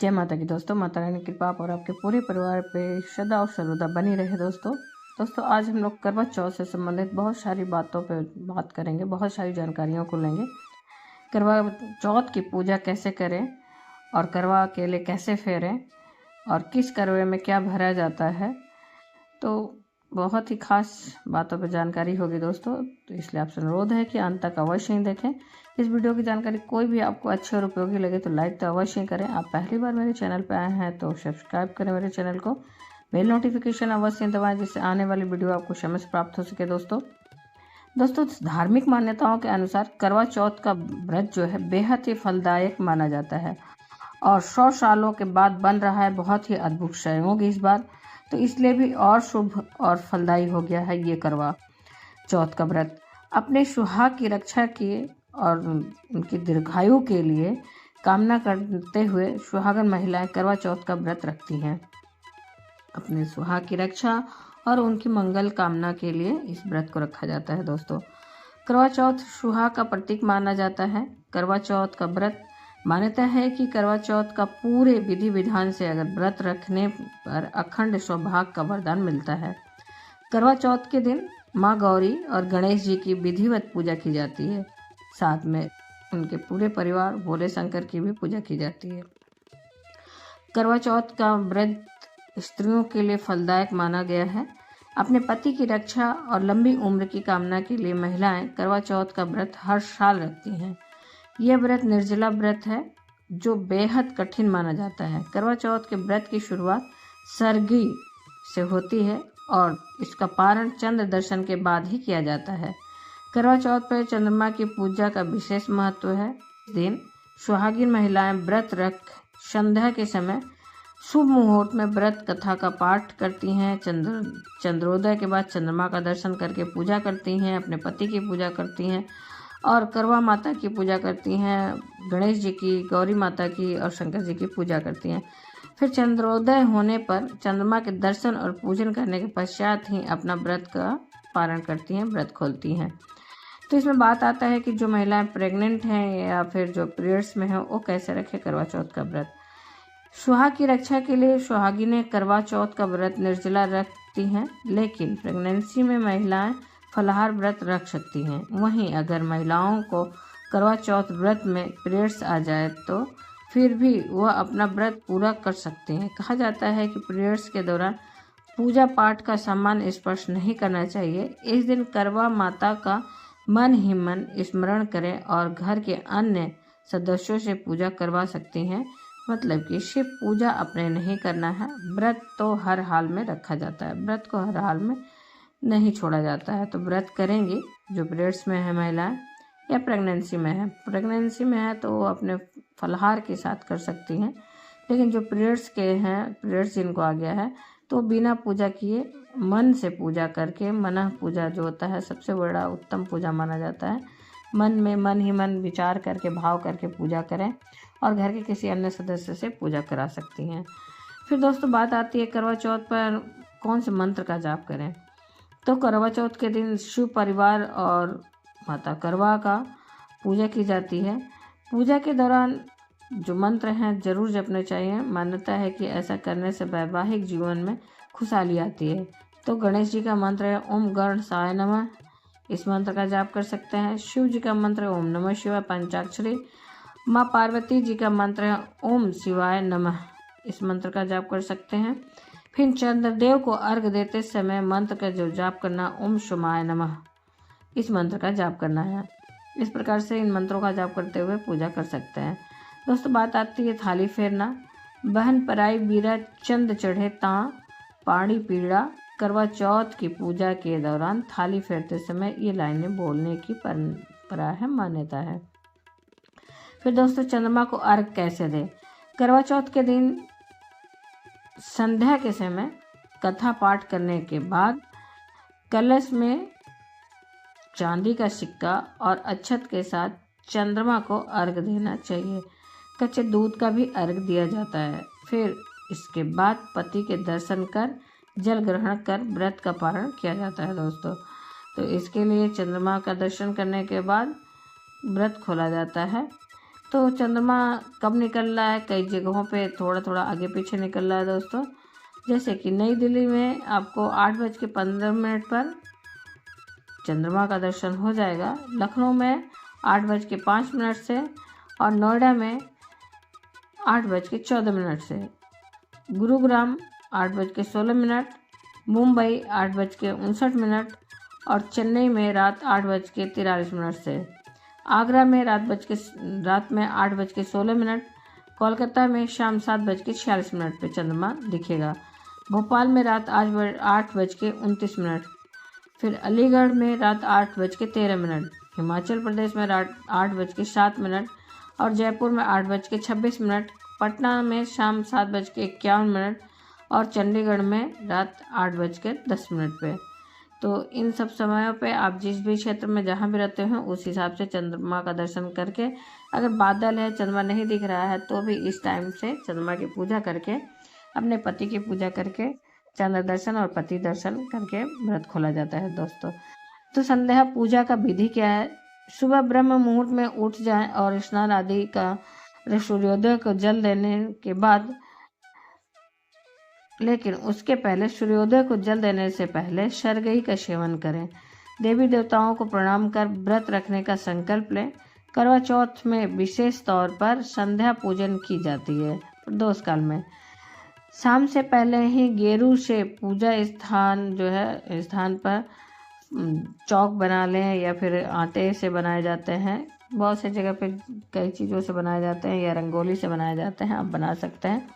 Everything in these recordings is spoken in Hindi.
जय माता की दोस्तों। माता रानी की कृपा आप और आपके पूरे परिवार पे श्रद्धा और सर्वदा बनी रहे। दोस्तों आज हम लोग करवा चौथ से संबंधित बहुत सारी बातों पे बात करेंगे, बहुत सारी जानकारियों को लेंगे। करवा चौथ की पूजा कैसे करें और करवा अकेले कैसे फेरें और किस करवे में क्या भरा जाता है, तो बहुत ही खास बातों पर जानकारी होगी दोस्तों। तो इसलिए आपसे अनुरोध है कि अंत तक अवश्य ही देखें। इस वीडियो की जानकारी कोई भी आपको अच्छी और उपयोगी लगे तो लाइक तो अवश्य ही करें। आप पहली बार मेरे चैनल पर आए हैं तो सब्सक्राइब करें मेरे चैनल को, बेल नोटिफिकेशन अवश्य दबाएं जिससे आने वाली वीडियो आपको समय से प्राप्त हो सके। दोस्तों धार्मिक मान्यताओं के अनुसार करवा चौथ का व्रत जो है बेहद ही फलदायक माना जाता है और 100 सालों के बाद बन रहा है। बहुत ही अद्भुत संयोग इस बार, तो इसलिए भी और शुभ और फलदायी हो गया है ये करवा चौथ का व्रत। अपने सुहाग की रक्षा की और उनकी दीर्घायु के लिए कामना करते हुए सुहागन महिलाएं करवा चौथ का व्रत रखती हैं। अपने सुहाग की रक्षा और उनकी मंगल कामना के लिए इस व्रत को रखा जाता है। दोस्तों करवा चौथ सुहाग का प्रतीक माना जाता है। करवा चौथ का व्रत मान्यता है कि करवा चौथ का पूरे विधि विधान से अगर व्रत रखने पर अखंड सौभाग्य का वरदान मिलता है। करवा चौथ के दिन माँ गौरी और गणेश जी की विधिवत पूजा की जाती है। साथ में उनके पूरे परिवार भोले शंकर की भी पूजा की जाती है। करवा चौथ का व्रत स्त्रियों के लिए फलदायक माना गया है। अपने पति की रक्षा और लंबी उम्र की कामना के लिए महिलाएं करवा चौथ का व्रत हर साल रखती हैं। यह व्रत निर्जला व्रत है जो बेहद कठिन माना जाता है। करवा चौथ के व्रत की शुरुआत सरगी से होती है और इसका पारण चंद्र दर्शन के बाद ही किया जाता है। करवा चौथ पर चंद्रमा की पूजा का विशेष महत्व है। इस दिन सुहागिन महिलाएं व्रत रख संध्या के समय शुभ मुहूर्त में व्रत कथा का पाठ करती हैं। चंद्रोदय के बाद चंद्रमा का दर्शन करके पूजा करती हैं, अपने पति की पूजा करती हैं और करवा माता की पूजा करती हैं, गणेश जी की, गौरी माता की और शंकर जी की पूजा करती हैं। फिर चंद्रोदय होने पर चंद्रमा के दर्शन और पूजन करने के पश्चात ही अपना व्रत का पारण करती हैं, व्रत खोलती हैं। तो इसमें बात आता है कि जो महिलाएं प्रेग्नेंट हैं या फिर जो पीरियड्स में हैं वो कैसे रखें करवा चौथ का व्रत। सुहाग की रक्षा के लिए सुहागिनें करवा चौथ का व्रत निर्जला रखती हैं, लेकिन प्रेगनेंसी में महिलाएं फलाहार व्रत रख सकती हैं। वहीं अगर महिलाओं को करवा चौथ व्रत में पीरियड्स आ जाए तो फिर भी वह अपना व्रत पूरा कर सकती हैं। कहा जाता है कि पीरियड्स के दौरान पूजा पाठ का सामान स्पर्श नहीं करना चाहिए। इस दिन करवा माता का मन ही मन स्मरण करें और घर के अन्य सदस्यों से पूजा करवा सकती हैं। मतलब कि शिव पूजा अपने नहीं करना है, व्रत तो हर हाल में रखा जाता है, व्रत को हर हाल में नहीं छोड़ा जाता है। तो व्रत करेंगी जो पीरियड्स में है महिलाएं या प्रेगनेंसी में है। प्रेगनेंसी में है तो वो अपने फलाहार के साथ कर सकती हैं, लेकिन जो पीरियड्स के हैं, पीरियड्स जिनको आ गया है तो बिना पूजा किए मन से पूजा करके, मनः पूजा जो होता है सबसे बड़ा उत्तम पूजा माना जाता है। मन में मन ही मन विचार करके भाव करके पूजा करें और घर के किसी अन्य सदस्य से पूजा करा सकती हैं। फिर दोस्तों बात आती है करवा चौथ पर कौन से मंत्र का जाप करें। तो करवा चौथ के दिन शिव परिवार और माता करवा का पूजा की जाती है। पूजा के दौरान जो मंत्र हैं जरूर जपने चाहिए। मान्यता है कि ऐसा करने से वैवाहिक जीवन में खुशहाली आती है। तो गणेश जी का मंत्र है ओम गणेशाय नमः, इस मंत्र का जाप कर सकते हैं। शिव जी का मंत्र है ओम नमः शिवाय पंचाक्षरी। माँ पार्वती जी का मंत्र है ओम शिवाय नमः, इस मंत्र का जाप कर सकते हैं। फिर चंद्रदेव को अर्घ देते समय मंत्र का जो जाप करना ओम शिवाय नमः, इस मंत्र का जाप करना है। इस प्रकार से इन मंत्रों का जाप करते हुए पूजा कर सकते हैं। दोस्तों बात आती है थाली फेरना। बहन पराई बीरा चंद चढ़े तां पानी पीड़ा। करवा चौथ की पूजा के दौरान थाली फेरते समय ये लाइनें बोलने की परंपरा है, मान्यता है। फिर दोस्तों चंद्रमा को अर्घ कैसे दें। करवा चौथ के दिन संध्या के समय कथा पाठ करने के बाद कलश में चांदी का सिक्का और अक्षत के साथ चंद्रमा को अर्घ देना चाहिए। कच्चे दूध का भी अर्घ दिया जाता है। फिर इसके बाद पति के दर्शन कर जल ग्रहण कर व्रत का पारण किया जाता है। दोस्तों तो इसके लिए चंद्रमा का दर्शन करने के बाद व्रत खोला जाता है। तो चंद्रमा कब निकल रहा है, कई जगहों पे थोड़ा थोड़ा आगे पीछे निकल रहा है दोस्तों। जैसे कि नई दिल्ली में आपको 8:15 पर चंद्रमा का दर्शन हो जाएगा, लखनऊ में 8:05 से और नोएडा में 8:14 से, गुरुग्राम 8:16, मुंबई 8:59 और चेन्नई में रात 8:43 से, आगरा में रात में 8:16, कोलकाता में शाम 7:46 पे चंद्रमा दिखेगा, भोपाल में रात 8:29, फिर अलीगढ़ में रात 8:13, हिमाचल प्रदेश में रात 8:07 और जयपुर में 8:26, पटना में शाम 7:51 और चंडीगढ़ में रात 8:10 पे। तो इन सब समयों पे आप जिस भी क्षेत्र में जहाँ भी रहते हो उस हिसाब से चंद्रमा का दर्शन करके, अगर बादल है चंद्रमा नहीं दिख रहा है तो भी इस टाइम से चंद्रमा की पूजा करके, अपने पति की पूजा करके चंद्र दर्शन और पति दर्शन करके व्रत खोला जाता है दोस्तों। तो संध्या पूजा का विधि क्या है? सुबह ब्रह्म मुहूर्त में उठ जाएं और स्नान आदि का सूर्योदय को जल देने के बाद, लेकिन उसके पहले सूर्योदय को जल देने से पहले शरगई का सेवन करें। देवी देवताओं को प्रणाम कर व्रत रखने का संकल्प लें। करवा चौथ में विशेष तौर पर संध्या पूजन की जाती है। प्रदोष काल में शाम से पहले ही गेरू से पूजा स्थान पर चौक बना लें या फिर आटे से बनाए जाते हैं। बहुत से जगह पे कई चीज़ों से बनाए जाते हैं या रंगोली से बनाए जाते हैं, आप बना सकते हैं।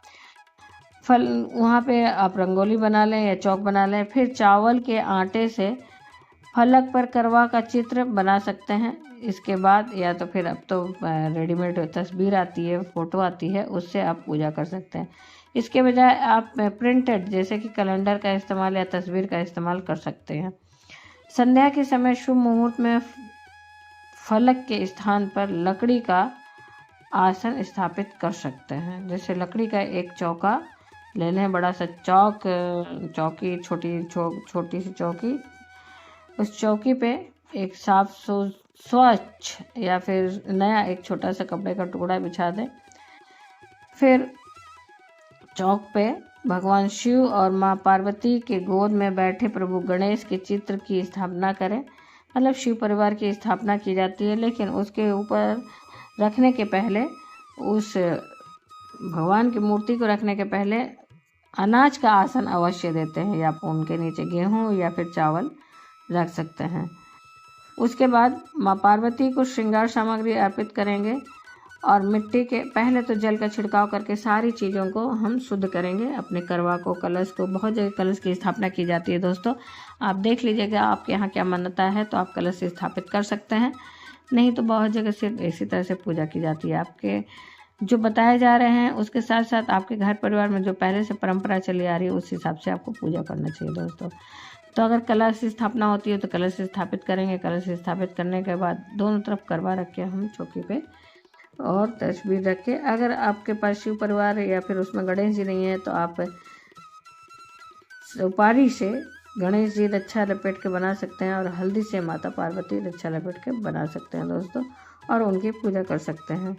वहाँ पे आप रंगोली बना लें या चौक बना लें। फिर चावल के आटे से फलक पर करवा का चित्र बना सकते हैं। इसके बाद या तो फिर अब तो रेडीमेड तस्वीर आती है, फ़ोटो आती है, उससे आप पूजा कर सकते हैं। इसके बजाय आप प्रिंटेड जैसे कि कैलेंडर का इस्तेमाल या तस्वीर का इस्तेमाल कर सकते हैं। संध्या के समय शुभ मुहूर्त में फलक के स्थान पर लकड़ी का आसन स्थापित कर सकते हैं। जैसे लकड़ी का एक चौका ले लें, बड़ा सा चौकी, छोटी सी चौकी। उस चौकी पे एक साफ स्वच्छ या फिर नया एक छोटा सा कपड़े का टुकड़ा बिछा दें। फिर चौक पे भगवान शिव और माँ पार्वती के गोद में बैठे प्रभु गणेश के चित्र की स्थापना करें। मतलब शिव परिवार की स्थापना की जाती है, लेकिन उसके ऊपर रखने के पहले, उस भगवान की मूर्ति को रखने के पहले अनाज का आसन अवश्य देते हैं, या उनके नीचे गेहूँ या फिर चावल रख सकते हैं। उसके बाद माँ पार्वती को श्रृंगार सामग्री अर्पित करेंगे और मिट्टी के पहले तो जल का छिड़काव करके सारी चीज़ों को हम शुद्ध करेंगे। अपने करवा को, कलश को, बहुत जगह कलश की स्थापना की जाती है दोस्तों। आप देख लीजिएगा आपके यहाँ क्या मान्यता है तो आप कलश स्थापित कर सकते हैं, नहीं तो बहुत जगह सिर्फ इसी तरह से पूजा की जाती है। आपके जो बताए जा रहे हैं उसके साथ साथ आपके घर परिवार में जो पहले से परंपरा चली आ रही है उस हिसाब से आपको पूजा करना चाहिए दोस्तों। तो अगर कलश स्थापना होती है तो कलश स्थापित करेंगे। कलश स्थापित करने के बाद दोनों तरफ करवा रख के हम चौकी पे और तस्वीर रख के, अगर आपके पास शिव परिवार है या फिर उसमें गणेश जी नहीं है तो आप सुपारी से गणेश जी रक्षा लपेट के बना सकते हैं और हल्दी से माता पार्वती रक्षा लपेट के बना सकते हैं दोस्तों, और उनकी पूजा कर सकते हैं।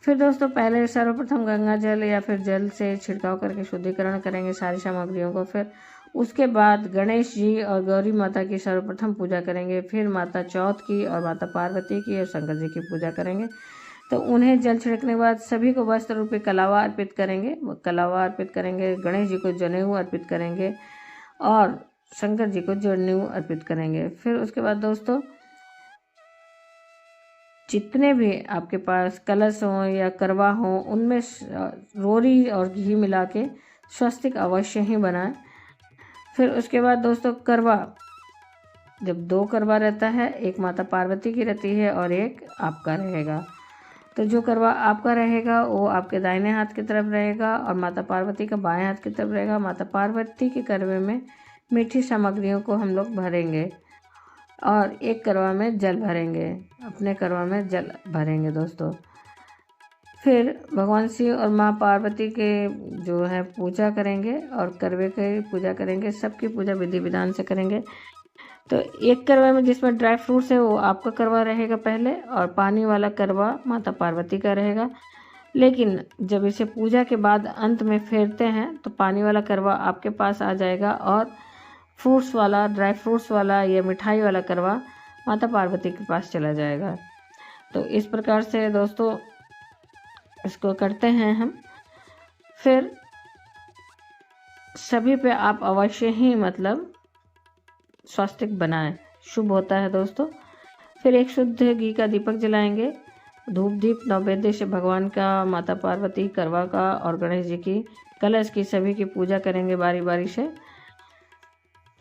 फिर दोस्तों पहले सर्वप्रथम गंगा जल या फिर जल से छिड़काव करके शुद्धिकरण करेंगे सारी सामग्रियों को। फिर उसके बाद गणेश जी और गौरी माता की सर्वप्रथम पूजा करेंगे। फिर माता चौथ की और माता पार्वती की और शंकर जी की पूजा करेंगे। तो उन्हें जल छिड़कने के बाद सभी को वस्त्र रूपी कलावा अर्पित करेंगे। गणेश जी को जनेऊ अर्पित करेंगे और शंकर जी को जनेऊ अर्पित करेंगे। फिर उसके बाद दोस्तों जितने भी आपके पास कलश हों या करवा हों उनमें रोरी और घी मिला के स्वस्तिक अवश्य ही बनाएं। फिर उसके बाद दोस्तों करवा, जब 2 करवा रहता है, एक माता पार्वती की रहती है और एक आपका रहेगा। तो जो करवा आपका रहेगा वो आपके दाहिने हाथ की तरफ रहेगा और माता पार्वती का बाएं हाथ की तरफ रहेगा। माता पार्वती के करवे में मीठी सामग्रियों को हम लोग भरेंगे और एक करवा में जल भरेंगे, अपने करवा में जल भरेंगे दोस्तों। फिर भगवान शिव और माँ पार्वती के जो है पूजा करेंगे और करवे की पूजा करेंगे। सबकी पूजा विधि विधान से करेंगे। तो एक करवा में जिसमें ड्राई फ्रूट्स है वो आपका करवा रहेगा पहले, और पानी वाला करवा माता पार्वती का रहेगा। लेकिन जब इसे पूजा के बाद अंत में फेरते हैं तो पानी वाला करवा आपके पास आ जाएगा और फ्रूट्स वाला, ड्राई फ्रूट्स वाला या मिठाई वाला करवा माता पार्वती के पास चला जाएगा। तो इस प्रकार से दोस्तों इसको करते हैं हम। फिर सभी पे आप अवश्य ही मतलब स्वास्तिक बनाएं, शुभ होता है दोस्तों। फिर एक शुद्ध घी का दीपक जलाएंगे, धूप दीप नैवेद्य से भगवान का, माता पार्वती, करवा का और गणेश जी की, कलश की, सभी की पूजा करेंगे बारी बारी से।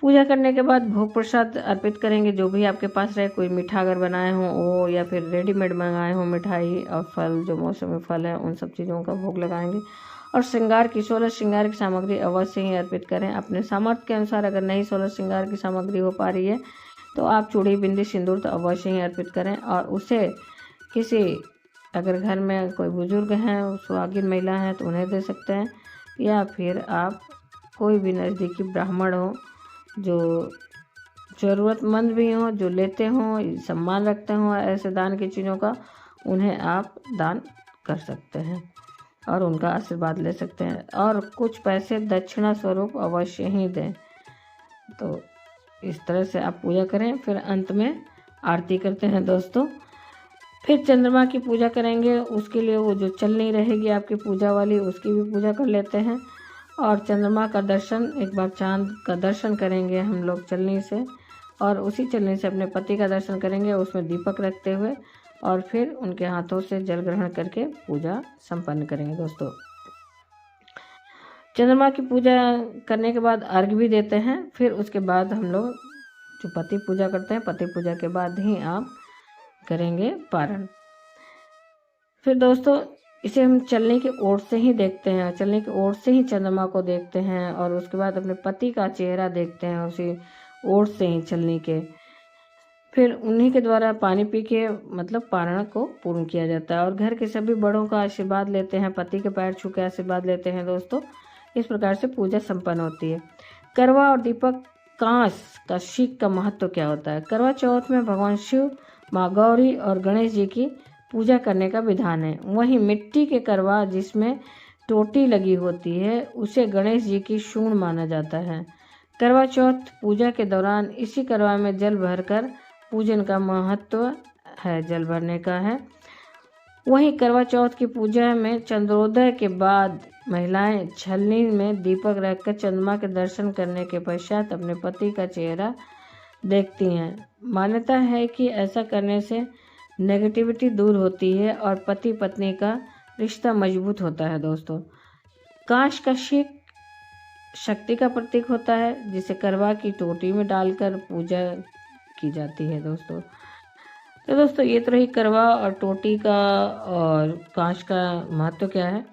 पूजा करने के बाद भोग प्रसाद अर्पित करेंगे, जो भी आपके पास रहे, कोई मीठा अगर बनाए हों वो, या फिर रेडीमेड मंगाए हों मिठाई और फल, जो मौसमी फल है उन सब चीज़ों का भोग लगाएंगे। और श्रृंगार की 16 श्रृंगार की सामग्री अवश्य ही अर्पित करें अपने सामर्थ्य के अनुसार। अगर नहीं 16 श्रृंगार की सामग्री हो पा रही है तो आप चूड़ी, बिंदी, सिंदूर तो अवश्य ही अर्पित करें। और उसे किसी, अगर घर में कोई बुजुर्ग हैं, सुहागिन महिला हैं तो उन्हें दे सकते हैं, या फिर आप कोई भी नज़दीकी ब्राह्मण हो जो ज़रूरतमंद भी हों, जो लेते हों, सम्मान रखते हों ऐसे दान की चीज़ों का, उन्हें आप दान कर सकते हैं और उनका आशीर्वाद ले सकते हैं। और कुछ पैसे दक्षिणा स्वरूप अवश्य ही दें। तो इस तरह से आप पूजा करें। फिर अंत में आरती करते हैं दोस्तों। फिर चंद्रमा की पूजा करेंगे, उसके लिए वो जो चलनी रहेगी आपकी पूजा वाली, उसकी भी पूजा कर लेते हैं। और चंद्रमा का दर्शन, एक बार चांद का दर्शन करेंगे हम लोग चलनी से, और उसी चलनी से अपने पति का दर्शन करेंगे उसमें दीपक रखते हुए, और फिर उनके हाथों से जल ग्रहण करके पूजा संपन्न करेंगे दोस्तों। चंद्रमा की पूजा करने के बाद अर्घ्य भी देते हैं। फिर उसके बाद हम लोग जो पति पूजा करते हैं, पति पूजा के बाद ही आप करेंगे पारण। फिर दोस्तों इसे हम चलने की ओर से ही देखते हैं, चलने की ओर से ही चंद्रमा को देखते हैं, और उसके बाद अपने पति का चेहरा देखते हैं उसी ओर से ही चलने के। फिर उन्हीं के द्वारा पानी पी के मतलब पारण को पूर्ण किया जाता है, और घर के सभी बड़ों का आशीर्वाद लेते हैं, पति के पैर छू के आशीर्वाद लेते हैं दोस्तों। इस प्रकार से पूजा संपन्न होती है। करवा और दीपक कांस का शीक का महत्व क्या होता है? करवा चौथ में भगवान शिव, माँ गौरी और गणेश जी की पूजा करने का विधान है। वहीं मिट्टी के करवा जिसमें टोटी लगी होती है उसे गणेश जी की शूण माना जाता है। करवा चौथ पूजा के दौरान इसी करवा में जल भरकर पूजन का महत्व है, जल भरने का है। वहीं करवा चौथ की पूजा में चंद्रोदय के बाद महिलाएं छलनी में दीपक रखकर चंद्रमा के दर्शन करने के पश्चात अपने पति का चेहरा देखती हैं। मान्यता है कि ऐसा करने से नेगेटिविटी दूर होती है और पति पत्नी का रिश्ता मजबूत होता है दोस्तों। कांच का शीक शक्ति का प्रतीक होता है, जिसे करवा की टोटी में डालकर पूजा की जाती है दोस्तों। तो दोस्तों ये तो रही करवा और टोटी का और कांच का महत्व क्या है।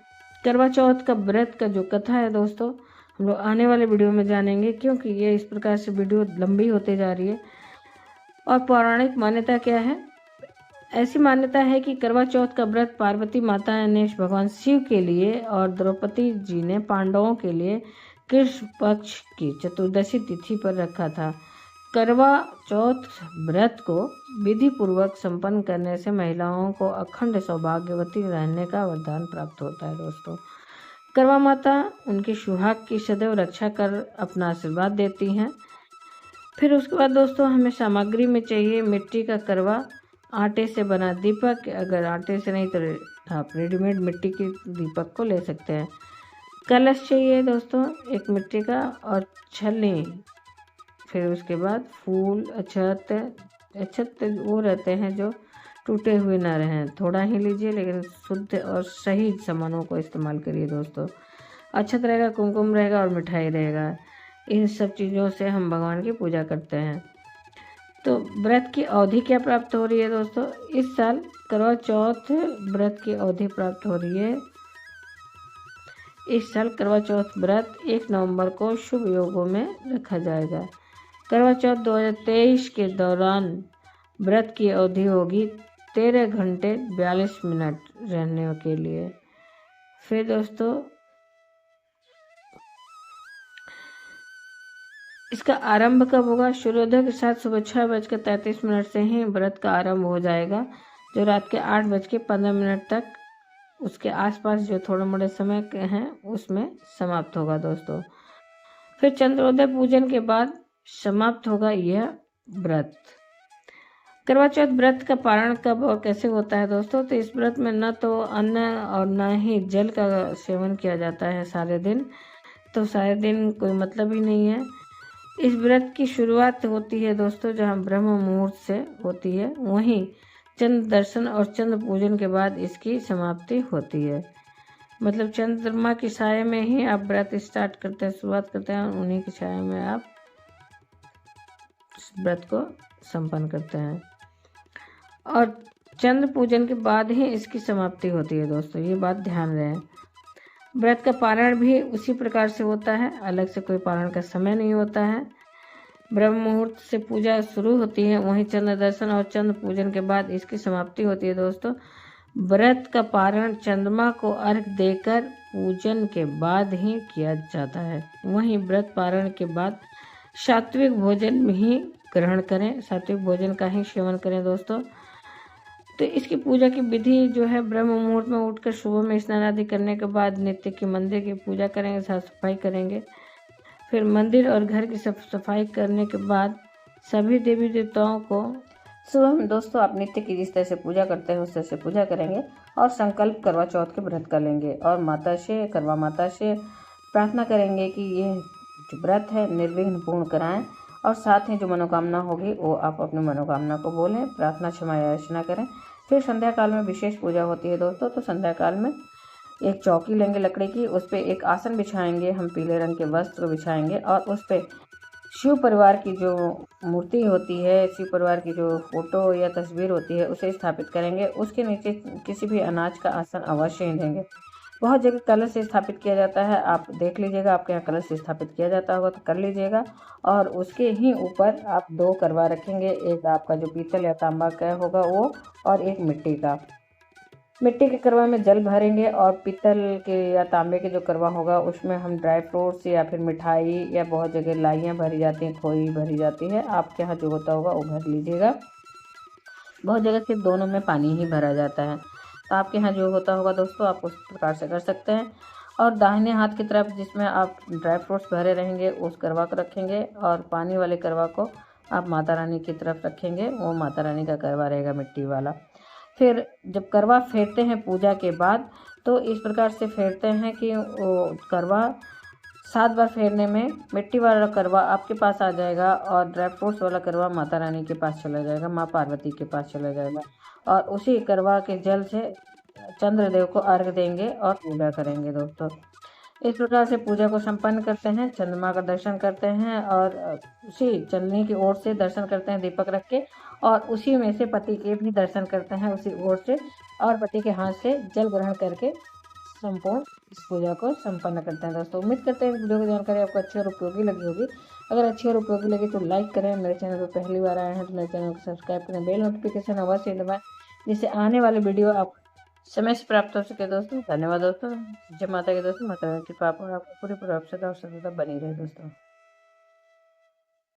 करवा चौथ का व्रत का जो कथा है दोस्तों, हम लोग आने वाले वीडियो में जानेंगे, क्योंकि ये इस प्रकार से वीडियो लंबी होते जा रही है। और पौराणिक मान्यता क्या है? ऐसी मान्यता है कि करवा चौथ का व्रत पार्वती माता ने भगवान शिव के लिए और द्रौपदी जी ने पांडवों के लिए कृष्ण पक्ष की चतुर्दशी तिथि पर रखा था। करवा चौथ व्रत को विधि पूर्वक संपन्न करने से महिलाओं को अखंड सौभाग्यवती रहने का वरदान प्राप्त होता है दोस्तों। करवा माता उनके सुहाग की सदैव रक्षा कर अपना आशीर्वाद देती हैं। फिर उसके बाद दोस्तों हमें सामग्री में चाहिए मिट्टी का करवा, आटे से बना दीपक, अगर आटे से नहीं तो आप रेडीमेड मिट्टी के दीपक को ले सकते हैं। कलश चाहिए दोस्तों एक मिट्टी का, और छलनी। फिर उसके बाद फूल, अक्षत वो रहते हैं जो टूटे हुए ना रहें, थोड़ा ही लीजिए लेकिन शुद्ध और सही सामानों को इस्तेमाल करिए दोस्तों। अक्षत रहेगा, कुमकुम रहेगा और मिठाई रहेगा। इन सब चीज़ों से हम भगवान की पूजा करते हैं। तो व्रत की अवधि क्या प्राप्त हो रही है दोस्तों? इस साल करवा चौथ व्रत की अवधि प्राप्त हो रही है। इस साल करवा चौथ व्रत 1 नवंबर को शुभ योगों में रखा जाएगा। करवा चौथ 2023 के दौरान व्रत की अवधि होगी 13 घंटे 42 मिनट रहने के लिए। फिर दोस्तों इस इसका आरंभ कब होगा? सूर्योदय के साथ सुबह 6:33 से ही व्रत का आरंभ हो जाएगा, जो रात के 8:15 तक उसके आसपास जो थोड़े मोड़े समय के हैं उसमें समाप्त होगा दोस्तों। फिर चंद्रोदय पूजन के बाद समाप्त होगा यह व्रत। करवा चौथ व्रत का पारण कब और कैसे होता है दोस्तों? तो इस व्रत में न तो अन्न और न ही जल का सेवन किया जाता है सारे दिन, तो सारे दिन कोई मतलब ही नहीं है। इस व्रत की शुरुआत होती है दोस्तों जहाँ ब्रह्म मुहूर्त से होती है, वहीं चंद्र दर्शन और चंद्र पूजन के बाद इसकी समाप्ति होती है। मतलब चंद्रमा की छाया में ही आप व्रत स्टार्ट करते हैं, शुरुआत करते हैं, उन्हीं की छाया में आप व्रत को संपन्न करते हैं और चंद्र पूजन के बाद ही इसकी समाप्ति होती है दोस्तों, ये बात ध्यान रहे। व्रत का पारण भी उसी प्रकार से होता है, अलग से कोई पारण का समय नहीं होता है। ब्रह्म मुहूर्त से पूजा शुरू होती है, वहीं चंद्र दर्शन और चंद्र पूजन के बाद इसकी समाप्ति होती है दोस्तों। व्रत का पारण चंद्रमा को अर्घ देकर पूजन के बाद ही किया जाता है। वहीं व्रत पारण के बाद सात्विक भोजन ही ग्रहण करें, सात्विक भोजन का ही सेवन करें दोस्तों। तो इसकी पूजा की विधि जो है, ब्रह्म मुहूर्त में उठकर सुबह में स्नान आदि करने के बाद नित्य की मंदिर की पूजा करेंगे, साफ सफाई करेंगे। फिर मंदिर और घर की साफ सफाई करने के बाद सभी देवी देवताओं को सुबह में दोस्तों आप नित्य की जिस तरह से पूजा करते हैं उस तरह से पूजा करेंगे और संकल्प करवा चौथ के व्रत कर लेंगे और करवा माता से प्रार्थना करेंगे कि ये जो व्रत है निर्विघ्न पूर्ण कराएं और साथ ही जो मनोकामना होगी वो आप अपनी मनोकामना को बोलें, प्रार्थना क्षमा याचना करें। फिर संध्या काल में विशेष पूजा होती है दोस्तों। तो संध्या काल में एक चौकी लेंगे लकड़ी की, उस पर एक आसन बिछाएंगे, हम पीले रंग के वस्त्र बिछाएंगे और उस पर शिव परिवार की जो मूर्ति होती है, शिव परिवार की जो फोटो या तस्वीर होती है उसे स्थापित करेंगे। उसके नीचे किसी भी अनाज का आसन अवश्य ही देंगे। बहुत जगह कलश स्थापित किया जाता है, आप देख लीजिएगा, आपके यहाँ कलश स्थापित किया जाता होगा तो कर लीजिएगा। और उसके ही ऊपर आप 2 करवा रखेंगे, एक आपका जो पीतल या तांबा का होगा वो, और एक मिट्टी का। मिट्टी के करवा में जल भरेंगे और पीतल के या तांबे के जो करवा होगा उसमें हम ड्राई फ्रूट्स या फिर मिठाई या बहुत जगह लाइयाँ भरी जाती हैं, खोई भरी जाती है, आपके यहाँ जो होता होगा वो भर लीजिएगा। बहुत जगह सिर्फ दोनों में पानी ही भरा जाता है, तो आपके यहाँ जो होता होगा दोस्तों आप उस प्रकार से कर सकते हैं। और दाहिने हाथ की तरफ जिसमें आप ड्राई फ्रूट्स भरे रहेंगे उस करवा को रखेंगे और पानी वाले करवा को आप माता रानी की तरफ रखेंगे, वो माता रानी का करवा रहेगा मिट्टी वाला। फिर जब करवा फेरते हैं पूजा के बाद तो इस प्रकार से फेरते हैं कि वो करवा 7 बार फेरने में मिट्टी वाला करवा आपके पास आ जाएगा और ड्राई फ्रूट्स वाला करवा माता रानी के पास चला जाएगा, माँ पार्वती के पास चला जाएगा और उसी करवा के जल से चंद्रदेव को अर्घ देंगे और पूजा करेंगे दोस्तों। इस प्रकार से पूजा को संपन्न करते हैं, चंद्रमा का दर्शन करते हैं और उसी चंदनी की ओर से दर्शन करते हैं दीपक रख के, और उसी में से पति के भी दर्शन करते हैं उसी ओर से, और पति के हाथ से जल ग्रहण करके संपूर्ण इस पूजा को संपन्न करते हैं दोस्तों। उम्मीद करते हैं इस वीडियो की जानकारी आपको अच्छी और उपयोगी लगी होगी। अगर अच्छी और उपयोगी लगी तो लाइक करें, मेरे चैनल पर पहली बार आए हैं तो मेरे चैनल को सब्सक्राइब करें, बेल नोटिफिकेशन अवश्य दबाएं जिससे आने वाले वीडियो आप समय से प्राप्त हो सके दोस्तों। धन्यवाद दोस्तों। जय माता की दोस्तों, माता की कृपा आपको पूरे परिवार से सदा बनी रहे दोस्तों।